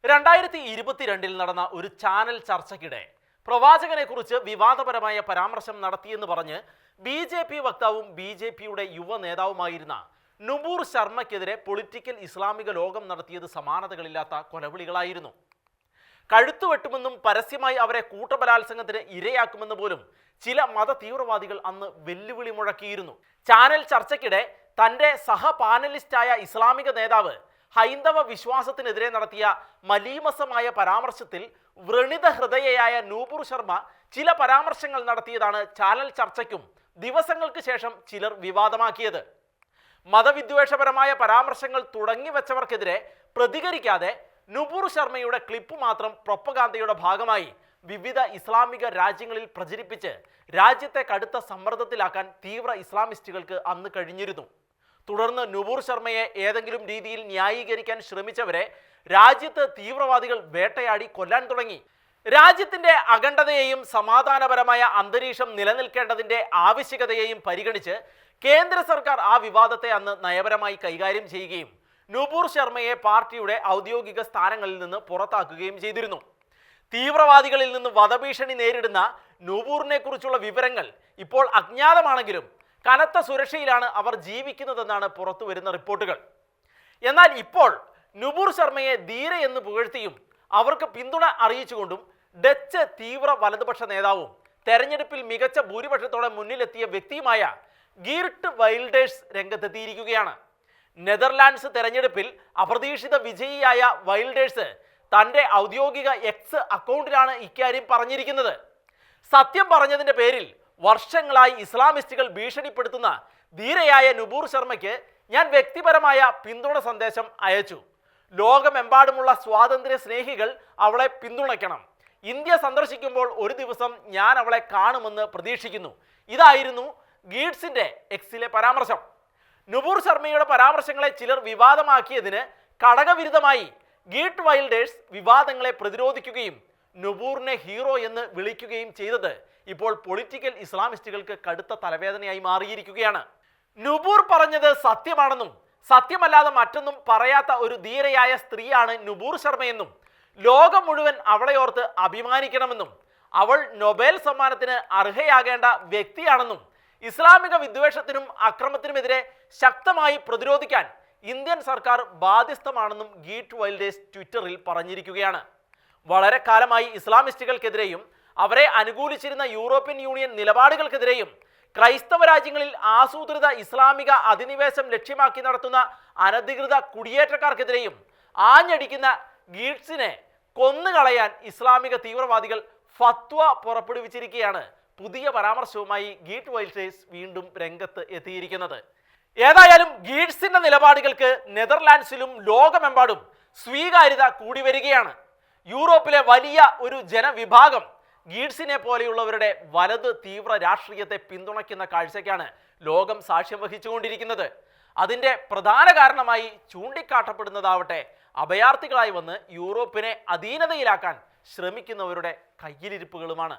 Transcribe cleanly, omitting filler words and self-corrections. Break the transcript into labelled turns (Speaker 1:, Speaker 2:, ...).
Speaker 1: 2022 നടന്ന ഒരു ചാനൽ ചർച്ചയ്ക്കിടെ പ്രവാചകനെ കുറിച്ച് വിവാദപരമായ പരാമർശം നടത്തിയെന്ന് പറഞ്ഞ് ബി.ജെ.പി. വക്താവും ബി.ജെ.പിയുടെ യുവ നേതാവുമായിരുന്ന നുപൂർ ശർമ്മയ്ക്കെതിരെ പൊളിറ്റിക്കൽ ഇസ്ലാമിക ലോകം നടത്തിയത് സമാനതകളില്ലാത്ത കൊലവിളികളായിരുന്നു. കഴുത്തുവെട്ടുമെന്നും പരസ്യമായി അവരെ കൂട്ടബലാത്സംഗത്തിന് ഇരയാക്കുമെന്ന് പോലും ചില മത തീവ്രവാദികൾ അന്ന് വെല്ലുവിളി മുഴക്കിയിരുന്നു. ചാനൽ ചർച്ചയ്ക്കിടെ തൻ്റെ സഹപാനലിസ്റ്റായ ഇസ്ലാമിക നേതാവ് ഹൈന്ദവ വിശ്വാസത്തിനെതിരെ നടത്തിയ മലീമസമായ പരാമർശത്തിൽ വ്രണിത ഹൃദയയായ നൂപുർ ശർമ്മ ചില പരാമർശങ്ങൾ നടത്തിയതാണ് ചാനൽ ചർച്ചയ്ക്കും ദിവസങ്ങൾക്ക് ശേഷം ചിലർ വിവാദമാക്കിയത്. മതവിദ്വേഷപരമായ പരാമർശങ്ങൾ തുടങ്ങിവെച്ചവർക്കെതിരെ പ്രതികരിക്കാതെ നുപൂർ ശർമ്മയുടെ ക്ലിപ്പ് മാത്രം പ്രൊപ്പഗാന്തയുടെ ഭാഗമായി വിവിധ ഇസ്ലാമിക രാജ്യങ്ങളിൽ പ്രചരിപ്പിച്ച് രാജ്യത്തെ കടുത്ത സമ്മർദ്ദത്തിലാക്കാൻ തീവ്ര ഇസ്ലാമിസ്റ്റുകൾക്ക് അന്ന് കഴിഞ്ഞിരുന്നു. തുടർന്ന് നുപൂർ ശർമ്മയെ ഏതെങ്കിലും രീതിയിൽ ന്യായീകരിക്കാൻ ശ്രമിച്ചവരെ രാജ്യത്ത് തീവ്രവാദികൾ വേട്ടയാടി കൊല്ലാൻ തുടങ്ങി. രാജ്യത്തിന്റെ അഖണ്ഡതയെയും സമാധാനപരമായ അന്തരീക്ഷം നിലനിൽക്കേണ്ടതിന്റെ ആവശ്യകതയെയും പരിഗണിച്ച് കേന്ദ്ര സർക്കാർ ആ വിവാദത്തെ അന്ന് നയപരമായി കൈകാര്യം ചെയ്യുകയും നുപൂർ ശർമ്മയെ പാർട്ടിയുടെ ഔദ്യോഗിക സ്ഥാനങ്ങളിൽ നിന്ന് പുറത്താക്കുകയും ചെയ്തിരുന്നു. തീവ്രവാദികളിൽ നിന്ന് വധഭീഷണി നേരിടുന്ന നുപൂറിനെ കുറിച്ചുള്ള വിവരങ്ങൾ ഇപ്പോൾ അജ്ഞാതമാണെങ്കിലും കനത്ത സുരക്ഷയിലാണ് അവർ ജീവിക്കുന്നതെന്നാണ് പുറത്തു വരുന്ന റിപ്പോർട്ടുകൾ. എന്നാൽ ഇപ്പോൾ നുപൂർ ശർമ്മയെ ധീര എന്ന് പുകഴ്ത്തിയും അവർക്ക് പിന്തുണ അറിയിച്ചുകൊണ്ടും ഡച്ച് തീവ്ര വലതുപക്ഷ നേതാവും തെരഞ്ഞെടുപ്പിൽ മികച്ച ഭൂരിപക്ഷത്തോടെ മുന്നിലെത്തിയ വ്യക്തിയുമായ ഗീർട്ട് വൈൽഡേഴ്സ് രംഗത്തെത്തിയിരിക്കുകയാണ്. നെതർലാൻഡ്സ് തെരഞ്ഞെടുപ്പിൽ അപ്രതീക്ഷിത വിജയിയായ വൈൽഡേഴ്സ് തൻ്റെ ഔദ്യോഗിക എക്സ് അക്കൗണ്ടിലാണ് ഇക്കാര്യം പറഞ്ഞിരിക്കുന്നത്. സത്യം പറഞ്ഞതിൻ്റെ പേരിൽ വർഷങ്ങളായി ഇസ്ലാമിസ്റ്റുകൾ ഭീഷണിപ്പെടുത്തുന്ന ധീരയായ നുപൂർ ശർമ്മയ്ക്ക് ഞാൻ വ്യക്തിപരമായ പിന്തുണ സന്ദേശം അയച്ചു. ലോകമെമ്പാടുമുള്ള സ്വാതന്ത്ര്യ സ്നേഹികൾ അവളെ പിന്തുണയ്ക്കണം. ഇന്ത്യ സന്ദർശിക്കുമ്പോൾ ഒരു ദിവസം ഞാൻ അവളെ കാണുമെന്ന് പ്രതീക്ഷിക്കുന്നു. ഇതായിരുന്നു ഗീഡ്സിന്റെ എക്സിലെ പരാമർശം. നുപൂർ ശർമ്മയുടെ പരാമർശങ്ങളെ ചിലർ വിവാദമാക്കിയതിന് ഘടകവിരുദ്ധമായി ഗീട്ട് വൈൽഡേഴ്സ് വിവാദങ്ങളെ പ്രതിരോധിക്കുകയും നുപൂറിനെ ഹീറോ എന്ന് വിളിക്കുകയും ചെയ്തത് ഇപ്പോൾ പൊളിറ്റിക്കൽ ഇസ്ലാമിസ്റ്റുകൾക്ക് കടുത്ത തലവേദനയായി മാറിയിരിക്കുകയാണ്. നുപൂർ പറഞ്ഞത് സത്യമാണെന്നും സത്യമല്ലാതെ മറ്റൊന്നും പറയാത്ത ഒരു ധീരയായ സ്ത്രീയാണ് നുപൂർ ശർമ്മയെന്നും ലോകം മുഴുവൻ അവളെയോർത്ത് അഭിമാനിക്കണമെന്നും അവൾ നൊബേൽ സമ്മാനത്തിന് അർഹയാകേണ്ട വ്യക്തിയാണെന്നും ഇസ്ലാമിക വിദ്വേഷത്തിനും അക്രമത്തിനുമെതിരെ ശക്തമായി പ്രതിരോധിക്കാൻ ഇന്ത്യൻ സർക്കാർ ബാധ്യസ്ഥമാണെന്നും ഗീട്ട് വൈൽഡേഴ്സ് ട്വിറ്ററിൽ പറഞ്ഞിരിക്കുകയാണ്. വളരെ കാലമായി ഇസ്ലാമിസ്റ്റുകൾക്കെതിരെയും അവരെ അനുകൂലിച്ചിരുന്ന യൂറോപ്യൻ യൂണിയൻ നിലപാടുകൾക്കെതിരെയും ക്രൈസ്തവ രാജ്യങ്ങളിൽ ആസൂത്രിത ഇസ്ലാമിക അധിനിവേശം ലക്ഷ്യമാക്കി നടത്തുന്ന അനധികൃത കുടിയേറ്റക്കാർക്കെതിരെയും ആഞ്ഞടിക്കുന്ന ഗീഡ്സിനെ കൊന്നുകളയാൻ ഇസ്ലാമിക തീവ്രവാദികൾ ഫത്വ പുറപ്പെടുവിച്ചിരിക്കുകയാണ്. പുതിയ പരാമർശവുമായി ഗീട്ട് വൈൽഡേഴ്സ് വീണ്ടും രംഗത്ത് എത്തിയിരിക്കുന്നത്. ഏതായാലും ഗീഡ്സിന്റെ നിലപാടുകൾക്ക് നെതർലാൻഡ്സിലും ലോകമെമ്പാടും സ്വീകാര്യത കൂടി വരികയാണ്. യൂറോപ്പിലെ വലിയ ഒരു ജനവിഭാഗം ഗീഡ്സിനെ പോലെയുള്ളവരുടെ വലത് തീവ്ര രാഷ്ട്രീയത്തെ പിന്തുണയ്ക്കുന്ന കാഴ്ചയ്ക്കാണ് ലോകം സാക്ഷ്യം വഹിച്ചുകൊണ്ടിരിക്കുന്നത്. അതിൻ്റെ പ്രധാന കാരണമായി ചൂണ്ടിക്കാട്ടപ്പെടുന്നതാവട്ടെ അഭയാർത്ഥികളായി വന്ന് യൂറോപ്പിനെ അധീനതയിലാക്കാൻ ശ്രമിക്കുന്നവരുടെ കയ്യിലിരിപ്പുകളുമാണ്.